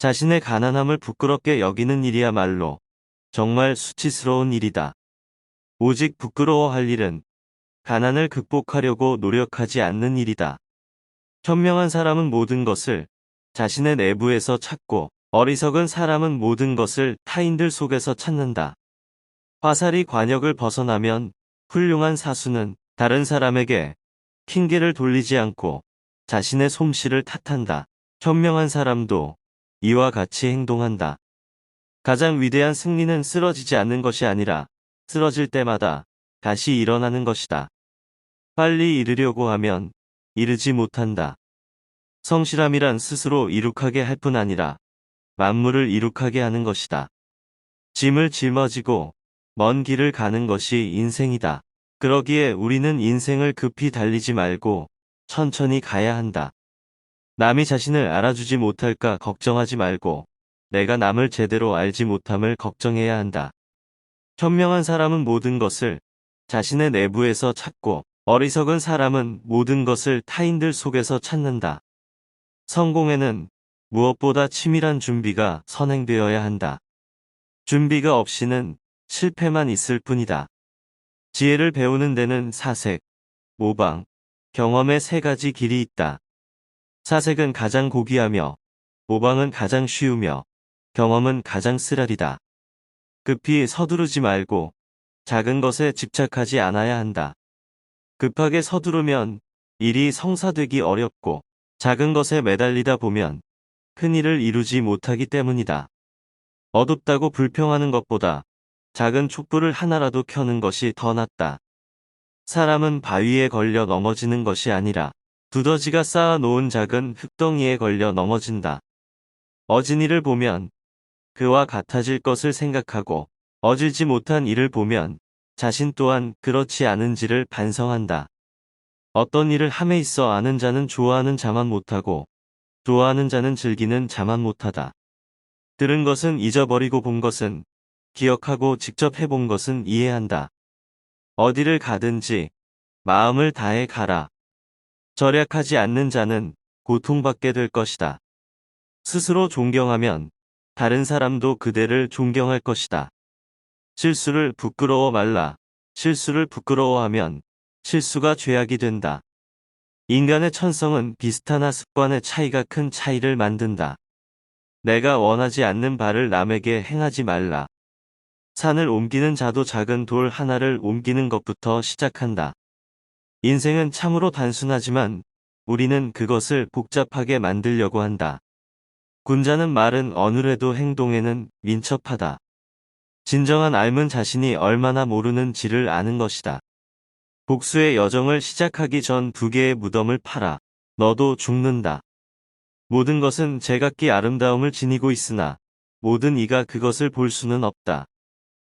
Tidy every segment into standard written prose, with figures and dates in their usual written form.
자신의 가난함을 부끄럽게 여기는 일이야말로 정말 수치스러운 일이다. 오직 부끄러워할 일은 가난을 극복하려고 노력하지 않는 일이다. 현명한 사람은 모든 것을 자신의 내부에서 찾고 어리석은 사람은 모든 것을 타인들 속에서 찾는다. 화살이 관역을 벗어나면 훌륭한 사수는 다른 사람에게 핑계를 돌리지 않고 자신의 솜씨를 탓한다. 현명한 사람도 이와 같이 행동한다. 가장 위대한 승리는 쓰러지지 않는 것이 아니라 쓰러질 때마다 다시 일어나는 것이다. 빨리 이르려고 하면 이르지 못한다. 성실함이란 스스로 이룩하게 할 뿐 아니라 만물을 이룩하게 하는 것이다. 짐을 짊어지고 먼 길을 가는 것이 인생이다. 그러기에 우리는 인생을 급히 달리지 말고 천천히 가야 한다. 남이 자신을 알아주지 못할까 걱정하지 말고 내가 남을 제대로 알지 못함을 걱정해야 한다. 현명한 사람은 모든 것을 자신의 내부에서 찾고 어리석은 사람은 모든 것을 타인들 속에서 찾는다. 성공에는 무엇보다 치밀한 준비가 선행되어야 한다. 준비가 없이는 실패만 있을 뿐이다. 지혜를 배우는 데는 사색, 모방, 경험의 세 가지 길이 있다. 사색은 가장 고귀하며 모방은 가장 쉬우며 경험은 가장 쓰라리다. 급히 서두르지 말고 작은 것에 집착하지 않아야 한다. 급하게 서두르면 일이 성사되기 어렵고 작은 것에 매달리다 보면 큰 일을 이루지 못하기 때문이다. 어둡다고 불평하는 것보다 작은 촛불을 하나라도 켜는 것이 더 낫다. 사람은 바위에 걸려 넘어지는 것이 아니라 두더지가 쌓아 놓은 작은 흙덩이에 걸려 넘어진다. 어진 이를 보면 그와 같아질 것을 생각하고 어질지 못한 이를 보면 자신 또한 그렇지 않은지를 반성한다. 어떤 일을 함에 있어 아는 자는 좋아하는 자만 못하고 좋아하는 자는 즐기는 자만 못하다. 들은 것은 잊어버리고 본 것은 기억하고 직접 해본 것은 이해한다. 어디를 가든지 마음을 다해 가라. 절약하지 않는 자는 고통받게 될 것이다. 스스로 존경하면 다른 사람도 그대를 존경할 것이다. 실수를 부끄러워 말라. 실수를 부끄러워하면 실수가 죄악이 된다. 인간의 천성은 비슷하나 습관의 차이가 큰 차이를 만든다. 내가 원하지 않는 바를 남에게 행하지 말라. 산을 옮기는 자도 작은 돌 하나를 옮기는 것부터 시작한다. 인생은 참으로 단순하지만 우리는 그것을 복잡하게 만들려고 한다. 군자는 말은 어눌해도 행동에는 민첩하다. 진정한 삶은 자신이 얼마나 모르는지를 아는 것이다. 복수의 여정을 시작하기 전 두 개의 무덤을 파라. 너도 죽는다. 모든 것은 제각기 아름다움을 지니고 있으나 모든 이가 그것을 볼 수는 없다.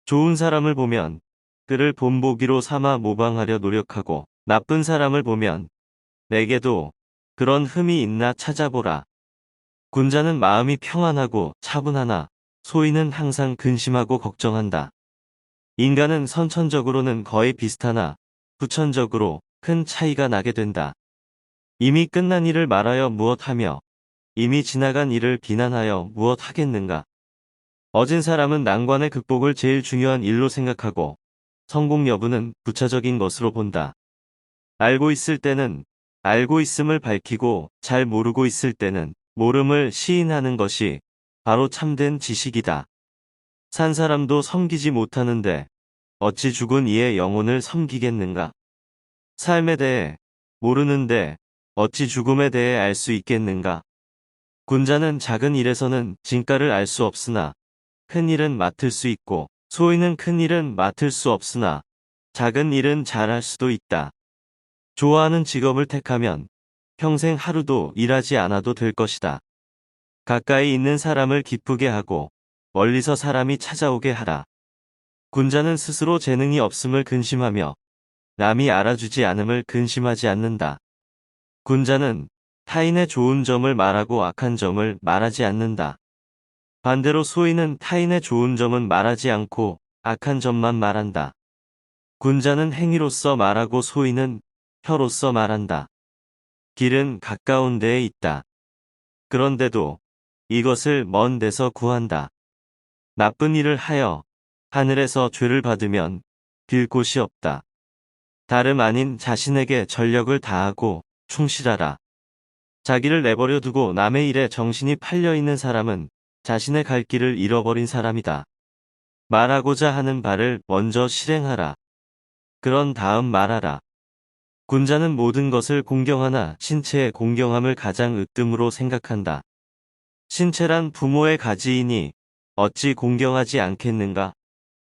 좋은 사람을 보면 그를 본보기로 삼아 모방하려 노력하고 나쁜 사람을 보면 내게도 그런 흠이 있나 찾아보라. 군자는 마음이 평안하고 차분하나 소인은 항상 근심하고 걱정한다. 인간은 선천적으로는 거의 비슷하나 후천적으로 큰 차이가 나게 된다. 이미 끝난 일을 말하여 무엇하며 이미 지나간 일을 비난하여 무엇 하겠는가. 어진 사람은 난관의 극복을 제일 중요한 일로 생각하고 성공 여부는 부차적인 것으로 본다. 알고 있을 때는 알고 있음을 밝히고 잘 모르고 있을 때는 모름을 시인하는 것이 바로 참된 지식이다. 산 사람도 섬기지 못하는데 어찌 죽은 이의 영혼을 섬기겠는가. 삶에 대해 모르는데 어찌 죽음에 대해 알 수 있겠는가. 군자는 작은 일에서는 진가를 알 수 없으나 큰 일은 맡을 수 있고 소인은 큰 일은 맡을 수 없으나 작은 일은 잘할 수도 있다. 좋아하는 직업을 택하면 평생 하루도 일하지 않아도 될 것이다. 가까이 있는 사람을 기쁘게 하고 멀리서 사람이 찾아오게 하라. 군자는 스스로 재능이 없음을 근심하며 남이 알아주지 않음을 근심하지 않는다. 군자는 타인의 좋은 점을 말하고 악한 점을 말하지 않는다. 반대로 소인은 타인의 좋은 점은 말하지 않고 악한 점만 말한다. 군자는 행위로서 말하고 소인은 혀로서 말한다. 길은 가까운 데에 있다. 그런데도 이것을 먼 데서 구한다. 나쁜 일을 하여 하늘에서 죄를 받으면 빌 곳이 없다. 다름 아닌 자신에게 전력을 다하고 충실하라. 자기를 내버려 두고 남의 일에 정신이 팔려 있는 사람은 자신의 갈 길을 잃어버린 사람이다. 말하고자 하는 바를 먼저 실행하라. 그런 다음 말하라. 군자는 모든 것을 공경하나 신체의 공경함을 가장 으뜸으로 생각한다. 신체란 부모의 가지이니 어찌 공경하지 않겠는가?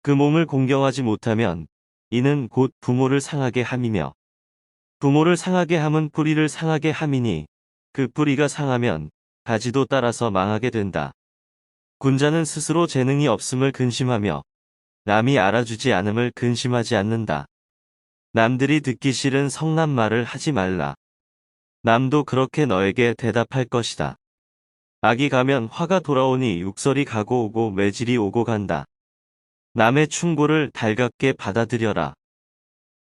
그 몸을 공경하지 못하면 이는 곧 부모를 상하게 함이며 부모를 상하게 함은 뿌리를 상하게 함이니 그 뿌리가 상하면 가지도 따라서 망하게 된다. 군자는 스스로 재능이 없음을 근심하며 남이 알아주지 않음을 근심하지 않는다. 남들이 듣기 싫은 성난 말을 하지 말라. 남도 그렇게 너에게 대답할 것이다. 악이 가면 화가 돌아오니 육설이 가고 오고 매질이 오고 간다. 남의 충고를 달갑게 받아들여라.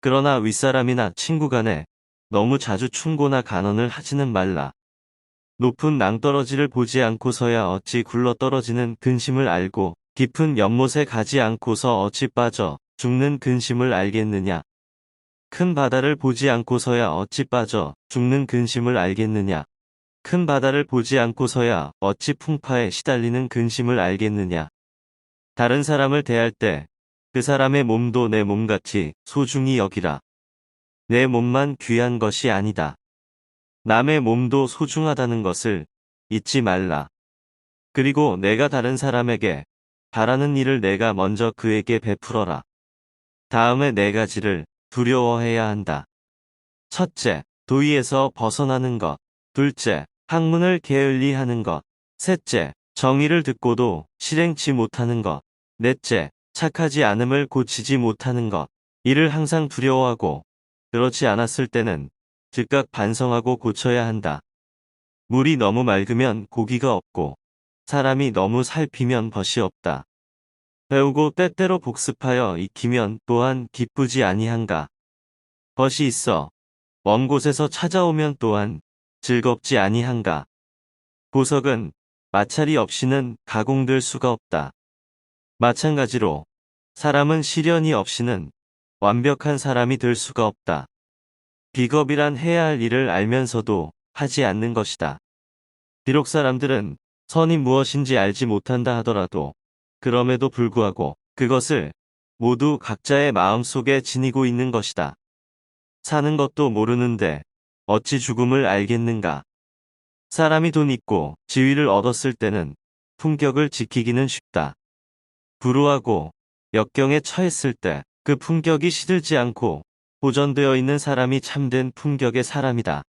그러나 윗사람이나 친구 간에 너무 자주 충고나 간언을 하지는 말라. 높은 낭떠러지를 보지 않고서야 어찌 굴러 떨어지는 근심을 알고 깊은 연못에 가지 않고서 어찌 빠져 죽는 근심을 알겠느냐. 큰 바다를 보지 않고서야 어찌 빠져 죽는 근심을 알겠느냐. 큰 바다를 보지 않고서야 어찌 풍파에 시달리는 근심을 알겠느냐. 다른 사람을 대할 때 그 사람의 몸도 내 몸같이 소중히 여기라. 내 몸만 귀한 것이 아니다. 남의 몸도 소중하다는 것을 잊지 말라. 그리고 내가 다른 사람에게 바라는 일을 내가 먼저 그에게 베풀어라. 다음에 네 가지를 두려워해야 한다. 첫째, 도의에서 벗어나는 것. 둘째, 학문을 게을리하는 것. 셋째, 정의를 듣고도 실행치 못하는 것. 넷째, 착하지 않음을 고치지 못하는 것. 이를 항상 두려워하고 그렇지 않았을 때는 즉각 반성하고 고쳐야 한다. 물이 너무 맑으면 고기가 없고 사람이 너무 살피면 벗이 없다. 배우고 때때로 복습하여 익히면 또한 기쁘지 아니한가. 벗이 있어 먼 곳에서 찾아오면 또한 즐겁지 아니한가. 보석은 마찰이 없이는 가공될 수가 없다. 마찬가지로 사람은 시련이 없이는 완벽한 사람이 될 수가 없다. 비겁이란 해야 할 일을 알면서도 하지 않는 것이다. 비록 사람들은 선이 무엇인지 알지 못한다 하더라도 그럼에도 불구하고 그것을 모두 각자의 마음속에 지니고 있는 것이다. 사는 것도 모르는데 어찌 죽음을 알겠는가. 사람이 돈 있고 지위를 얻었을 때는 품격을 지키기는 쉽다. 불우하고 역경에 처했을 때 그 품격이 시들지 않고 보존되어 있는 사람이 참된 품격의 사람이다.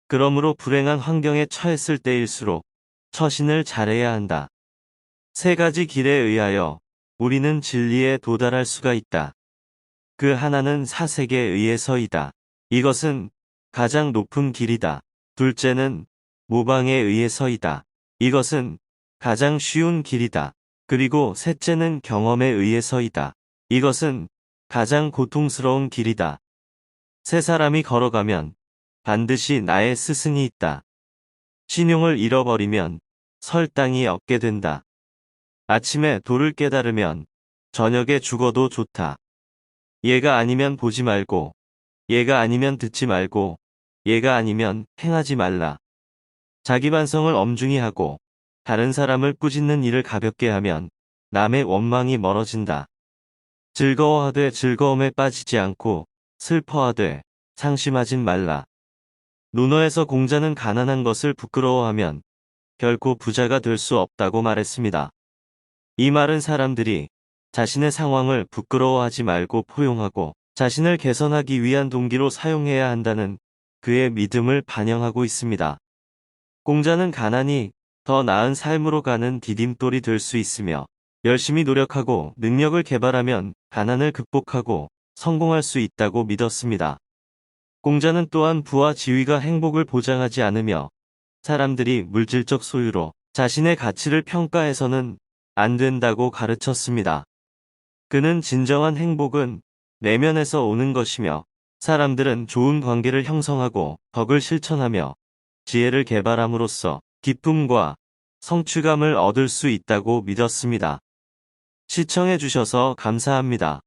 그러므로 불행한 환경에 처했을 때일수록 처신을 잘해야 한다. 세 가지 길에 의하여 우리는 진리에 도달할 수가 있다. 그 하나는 사색에 의해서이다. 이것은 가장 높은 길이다. 둘째는 모방에 의해서이다. 이것은 가장 쉬운 길이다. 그리고 셋째는 경험에 의해서이다. 이것은 가장 고통스러운 길이다. 세 사람이 걸어가면 반드시 나의 스승이 있다. 신용을 잃어버리면 설당이 없게 된다. 아침에 도를 깨달으면 저녁에 죽어도 좋다. 얘가 아니면 보지 말고, 얘가 아니면 듣지 말고, 얘가 아니면 행하지 말라. 자기 반성을 엄중히 하고 다른 사람을 꾸짖는 일을 가볍게 하면 남의 원망이 멀어진다. 즐거워하되 즐거움에 빠지지 않고 슬퍼하되 상심하진 말라. 논어에서 공자는 가난한 것을 부끄러워하면 결코 부자가 될 수 없다고 말했습니다. 이 말은 사람들이 자신의 상황을 부끄러워하지 말고 포용하고 자신을 개선하기 위한 동기로 사용해야 한다는 그의 믿음을 반영하고 있습니다. 공자는 가난이 더 나은 삶으로 가는 디딤돌이 될 수 있으며 열심히 노력하고 능력을 개발하면 가난을 극복하고 성공할 수 있다고 믿었습니다. 공자는 또한 부와 지위가 행복을 보장하지 않으며 사람들이 물질적 소유로 자신의 가치를 평가해서는 안 된다고 가르쳤습니다. 그는 진정한 행복은 내면에서 오는 것이며 사람들은 좋은 관계를 형성하고 덕을 실천하며 지혜를 개발함으로써 기쁨과 성취감을 얻을 수 있다고 믿었습니다. 시청해주셔서 감사합니다.